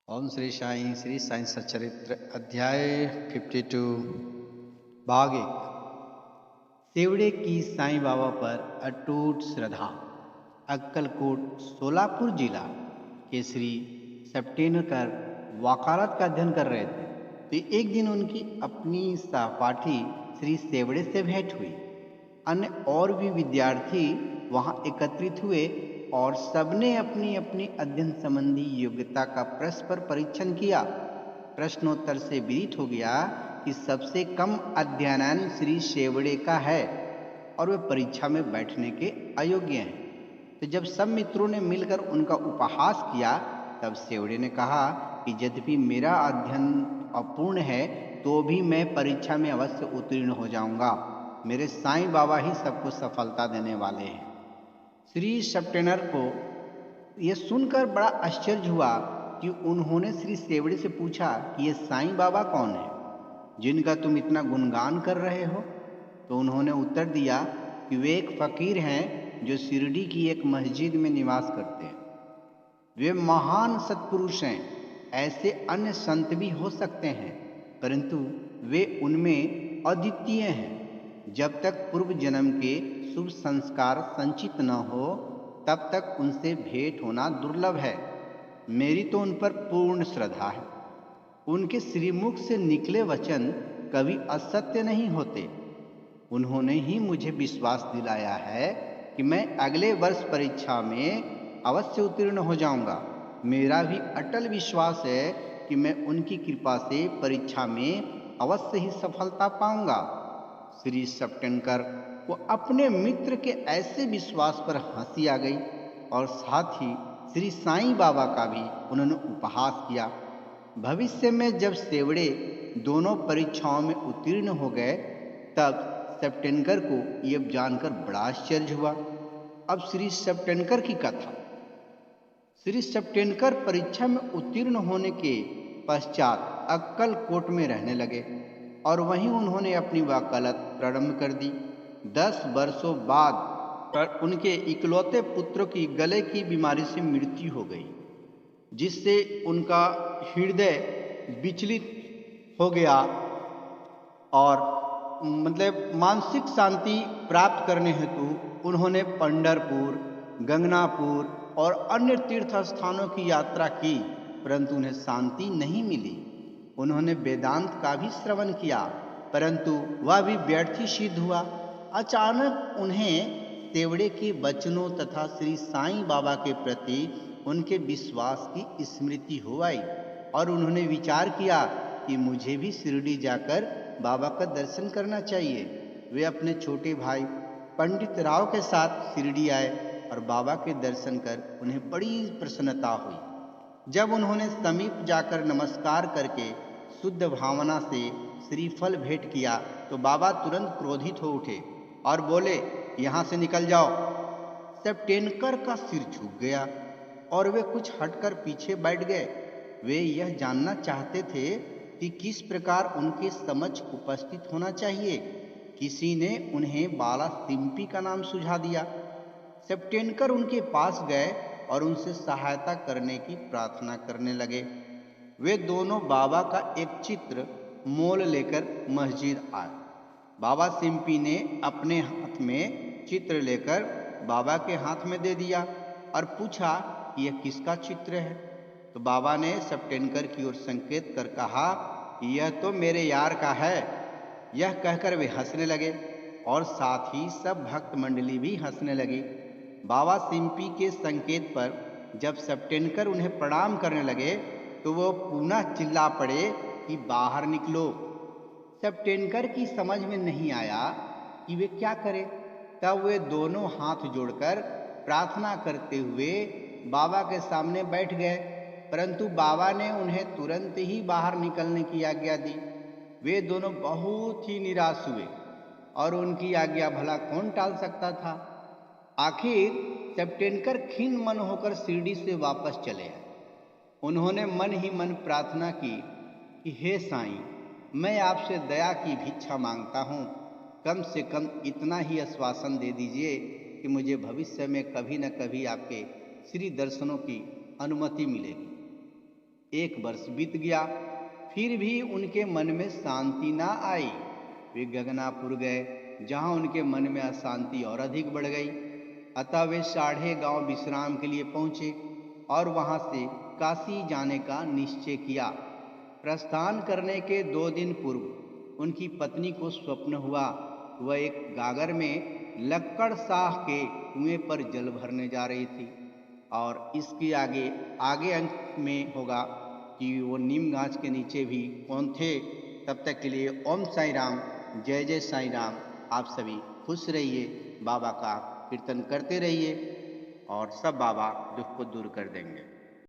ओम श्री साईं सच्चरित्र अध्याय 52 भाग 1। सेवड़े की साईं बाबा पर अटूट श्रद्धा। अक्कलकोट सोलापुर जिला के श्री सप्टेनकर वकालत का अध्ययन कर रहे थे तो एक दिन उनकी अपनी सहपाठी श्री सेवड़े से भेंट हुई। अन्य और भी विद्यार्थी वहां एकत्रित हुए और सबने अपनी अपनी अध्ययन संबंधी योग्यता का परस्पर परीक्षण किया। प्रश्नोत्तर से विदित हो गया कि सबसे कम अध्ययन श्री सेवड़े का है और वे परीक्षा में बैठने के अयोग्य हैं। तो जब सब मित्रों ने मिलकर उनका उपहास किया तब सेवड़े ने कहा कि यद्यपि मेरा अध्ययन अपूर्ण है तो भी मैं परीक्षा में अवश्य उत्तीर्ण हो जाऊंगा। मेरे साईं बाबा ही सबको सफलता देने वाले हैं। श्री सप्टेनर को यह सुनकर बड़ा आश्चर्य हुआ कि उन्होंने श्री सेवड़े से पूछा कि ये साईं बाबा कौन है जिनका तुम इतना गुणगान कर रहे हो। तो उन्होंने उत्तर दिया कि वे एक फकीर हैं जो शिरडी की एक मस्जिद में निवास करते हैं। वे महान सत्पुरुष हैं। ऐसे अन्य संत भी हो सकते हैं परंतु वे उनमें अद्वितीय हैं। जब तक पूर्व जन्म के शुभ संस्कार संचित न हो तब तक उनसे भेंट होना दुर्लभ है। मेरी तो उन पर पूर्ण श्रद्धा है। उनके श्रीमुख से निकले वचन कभी असत्य नहीं होते। उन्होंने ही मुझे विश्वास दिलाया है कि मैं अगले वर्ष परीक्षा में अवश्य उत्तीर्ण हो जाऊंगा। मेरा भी अटल विश्वास है कि मैं उनकी कृपा से परीक्षा में अवश्य ही सफलता पाऊंगा। श्री सप्टेनकर को अपने मित्र के ऐसे विश्वास पर हंसी आ गई और साथ ही श्री साईं बाबा का भी उन्होंने उपहास किया। भविष्य में जब सेवड़े दोनों परीक्षाओं में उत्तीर्ण हो गए तब सप्टेनकर को यह जानकर बड़ा आश्चर्य हुआ। अब श्री सप्टेनकर की कथा। श्री सप्टेनकर परीक्षा में उत्तीर्ण होने के पश्चात अक्कलकोट में रहने लगे और वहीं उन्होंने अपनी वकालत प्रारंभ कर दी। 10 वर्षों बाद उनके इकलौते पुत्र की गले की बीमारी से मृत्यु हो गई जिससे उनका हृदय विचलित हो गया और मानसिक शांति प्राप्त करने हेतु उन्होंने पंढरपुर, गंगनापुर और अन्य तीर्थ स्थानों की यात्रा की परंतु उन्हें शांति नहीं मिली। उन्होंने वेदांत का भी श्रवण किया परंतु वह भी व्यर्थ ही सिद्ध हुआ। अचानक उन्हें सेवड़े के वचनों तथा श्री साईं बाबा के प्रति उनके विश्वास की स्मृति हो आई और उन्होंने विचार किया कि मुझे भी शिरडी जाकर बाबा का दर्शन करना चाहिए। वे अपने छोटे भाई पंडित राव के साथ शिरडी आए और बाबा के दर्शन कर उन्हें बड़ी प्रसन्नता हुई। जब उन्होंने समीप जाकर नमस्कार करके शुद्ध भावना से श्रीफल भेंट किया तो बाबा तुरंत क्रोधित हो उठे और बोले, यहाँ से निकल जाओ। सप्टेनकर का सिर झुक गया और वे कुछ हटकर पीछे बैठ गए। वे यह जानना चाहते थे कि किस प्रकार उनके समक्ष उपस्थित होना चाहिए। किसी ने उन्हें बाला सिम्पी का नाम सुझा दिया। सप्टेनकर उनके पास गए और उनसे सहायता करने की प्रार्थना करने लगे। वे दोनों बाबा का एक चित्र मोल लेकर मस्जिद आए। बाबा सिम्पी ने अपने हाथ में चित्र लेकर बाबा के हाथ में दे दिया और पूछा कि यह किसका चित्र है। तो बाबा ने सप्टेनकर की ओर संकेत कर कहा, यह तो मेरे यार का है। यह कहकर वे हंसने लगे और साथ ही सब भक्त मंडली भी हंसने लगी। बाबा सिम्पी के संकेत पर जब सप्टेनकर उन्हें प्रणाम करने लगे तो वो पुनः चिल्ला पड़े कि बाहर निकलो। सप्टेनकर की समझ में नहीं आया कि वे क्या करें। तब वे दोनों हाथ जोड़कर प्रार्थना करते हुए बाबा के सामने बैठ गए परंतु बाबा ने उन्हें तुरंत ही बाहर निकलने की आज्ञा दी। वे दोनों बहुत ही निराश हुए और उनकी आज्ञा भला कौन टाल सकता था। आखिर सप्टेनकर खिन्न मन होकर शिरडी से वापस चले आए। उन्होंने मन ही मन प्रार्थना की कि हे साईं, मैं आपसे दया की भिक्षा मांगता हूँ। कम से कम इतना ही आश्वासन दे दीजिए कि मुझे भविष्य में कभी न कभी आपके श्री दर्शनों की अनुमति मिलेगी। 1 वर्ष बीत गया, फिर भी उनके मन में शांति ना आई। वे गगनापुर गए, जहाँ उनके मन में अशांति और अधिक बढ़ गई। अतः वे साढ़े गांव विश्राम के लिए पहुँचे और वहाँ से काशी जाने का निश्चय किया। प्रस्थान करने के 2 दिन पूर्व उनकी पत्नी को स्वप्न हुआ। वह एक गागर में लक्कड़ शाह के कुएं पर जल भरने जा रही थी। और इसके आगे आगे अंक में होगा कि वो नीम गाछ के नीचे भी कौन थे। तब तक के लिए ओम साई राम, जय जय साई राम। आप सभी खुश रहिए, बाबा का कीर्तन करते रहिए और सब बाबा दुख को दूर कर देंगे।